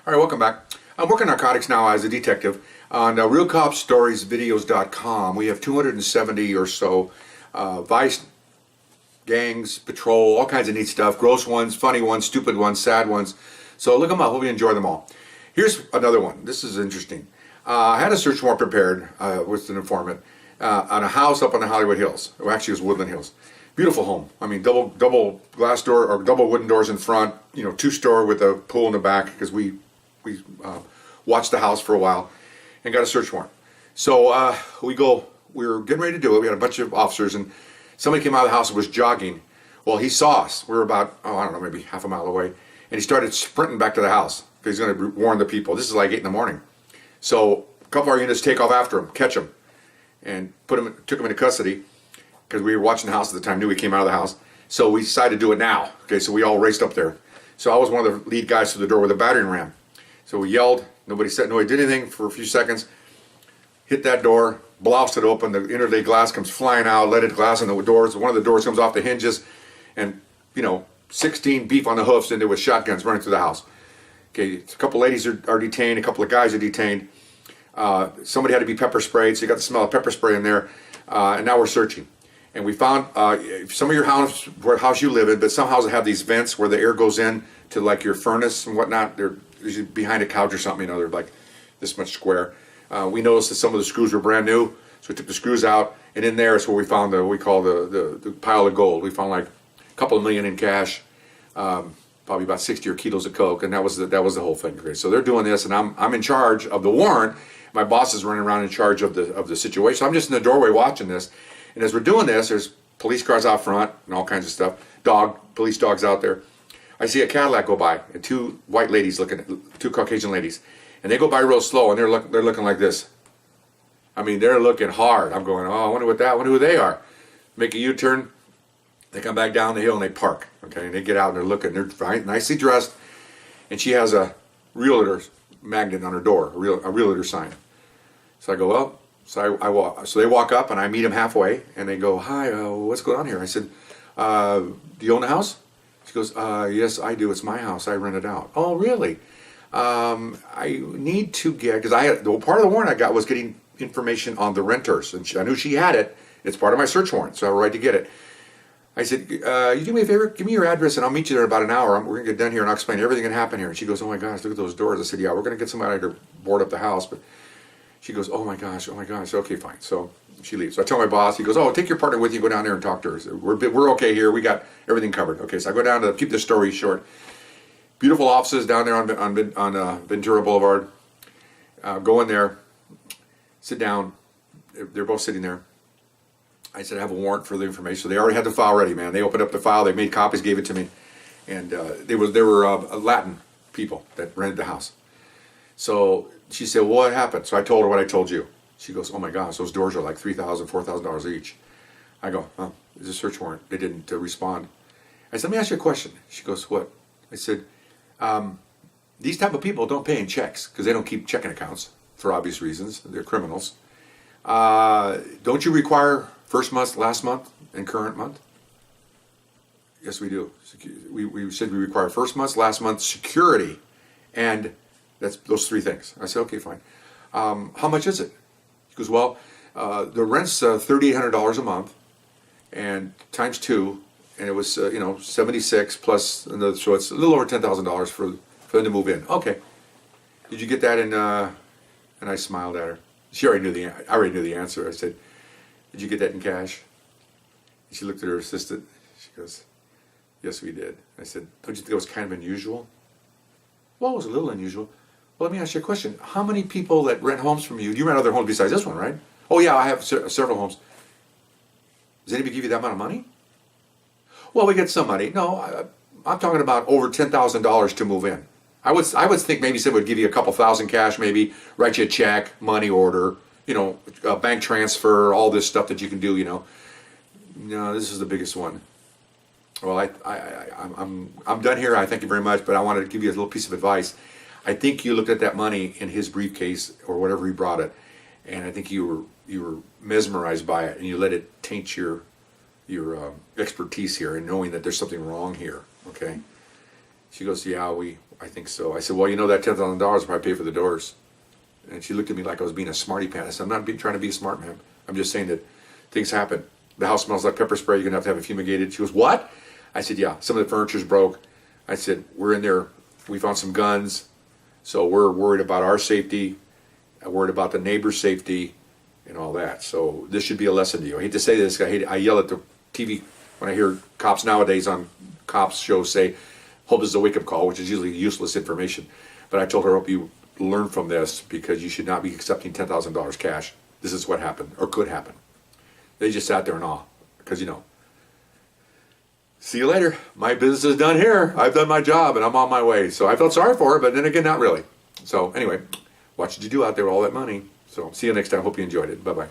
All right, welcome back. I'm working narcotics now as a detective on realcopstoriesvideos.com. We have 270 or so vice gangs, patrol, all kinds of neat stuff. Gross ones, funny ones, stupid ones, sad ones. So look them up. Hope you enjoy them all. Here's another one. This is interesting. I had a search warrant prepared with an informant on a house up on the Hollywood Hills. Well, actually, it was Woodland Hills. Beautiful home. I mean, double glass door or double wooden doors in front. You know, two-story with a pool in the back because we watched the house for a while and got a search warrant. So we were getting ready to do it. We had a bunch of officers and somebody came out of the house and was jogging. Well, he saw us. We were about, I don't know, maybe half a mile away. And he started sprinting back to the house because he's going to warn the people. This is like 8 in the morning. So a couple of our units take off after him, catch him, and took him into custody because we were watching the house at the time, knew he came out of the house. So we decided to do it now. Okay, so we all raced up there. So I was one of the lead guys to the door with a battering ram. So we yelled, nobody did anything for a few seconds, hit that door, bloused it open, the inner glass comes flying out, leaded glass in the doors, one of the doors comes off the hinges, and 16 beef on the hoofs into with shotguns running through the house. Okay, a couple ladies are detained, a couple of guys are detained. Somebody had to be pepper sprayed, so you got the smell of pepper spray in there, and now we're searching. And we found some of your house you live in, but some houses have these vents where the air goes in to like your furnace and whatnot. They're usually behind a couch or something, they're like this much square. We noticed that some of the screws were brand new, so we took the screws out, and in there is where we found what we call the pile of gold. We found like a couple of million in cash, probably about 60 kilos of coke, and that was the whole thing. Okay, so they're doing this, and I'm in charge of the warrant. My boss is running around in charge of the situation. I'm just in the doorway watching this, and as we're doing this, there's police cars out front and all kinds of stuff. Police dogs out there. I see a Cadillac go by and two Caucasian ladies, and they go by real slow, and they're looking like this. I mean, they're looking hard. I'm going, oh, I wonder who they are. Make a U-turn. They come back down the hill and they park. Okay, and they get out and they're looking. They're nicely dressed, and she has a realtor magnet on her door, a realtor sign. So I go, well, so I walk. So they walk up, and I meet them halfway, and they go, hi, what's going on here? I said, do you own the house? She goes, yes, I do. It's my house. I rent it out. Oh, really? I need to get, because part of the warrant I got was getting information on the renters, and I knew she had it. It's part of my search warrant, so I have a right to get it. I said, you do me a favor, give me your address, and I'll meet you there in about an hour. We're going to get done here, and I'll explain everything that happened here. And she goes, oh my gosh, look at those doors. I said, yeah, we're going to get somebody to board up the house. But she goes, oh my gosh, okay, fine. So she leaves. So I tell my boss, he goes, oh, take your partner with you, go down there and talk to her. We're okay here, we got everything covered. Okay, so I go down to keep this story short. Beautiful offices down there on Ventura Boulevard. Go in there, sit down. They're both sitting there. I said, I have a warrant for the information. So they already had the file ready, man. They opened up the file, they made copies, gave it to me. And they were Latin people that rented the house. So she said, well, what happened? So I told her what I told you. She goes, oh my gosh, those doors are like $3,000, $4,000 each. I go, oh, it's a search warrant. They didn't respond. I said, let me ask you a question. She goes, what? I said, these type of people don't pay in checks because they don't keep checking accounts for obvious reasons. They're criminals. Don't you require first month, last month, and current month? Yes, we do. We said we require first month, last month, security, and that's those three things. I said, okay, fine. How much is it? He goes, well, the rent's $3,800 a month, and times 2, and it was 76 plus, so it's a little over $10,000 for them to move in. Okay. Did you get that in? And I smiled at her. I already knew the answer. I said, did you get that in cash? And she looked at her assistant. She goes, yes, we did. I said, don't you think it was kind of unusual? Well, it was a little unusual. Well, let me ask you a question. How many people that rent homes from you, you rent other homes besides this one, right? Oh yeah, I have several homes. Does anybody give you that amount of money? Well, we get some money. No, I'm talking about over $10,000 to move in. I would think maybe someone would give you a couple thousand cash, maybe write you a check, money order, a bank transfer, all this stuff that you can do. No, this is the biggest one. Well, I'm done here. I thank you very much, but I wanted to give you a little piece of advice. I think you looked at that money in his briefcase or whatever he brought it, and I think you were mesmerized by it, and you let it taint your expertise here and knowing that there's something wrong here. Okay. She goes, yeah, we I think so. I said, well, you know that $10,000 will probably pay for the doors. And she looked at me like I was being a smarty pants. I said, I'm not trying to be smart, ma'am. I'm just saying that things happen. The house smells like pepper spray. You're going to have it fumigated. She goes, what? I said, yeah, some of the furniture's broke. I said, we're in there. We found some guns. So we're worried about our safety. I'm worried about the neighbor's safety and all that. So this should be a lesson to you. I hate to say this. I yell at the TV when I hear cops nowadays on cops shows say, hope this is a wake-up call, which is usually useless information. But I told her, I hope you learn from this because you should not be accepting $10,000 cash. This is what happened or could happen. They just sat there in awe because, you know, see you later. My business is done here. I've done my job and I'm on my way. So I felt sorry for her, but then again, not really. So anyway, what should you do out there with all that money? So see you next time. Hope you enjoyed it. Bye-bye.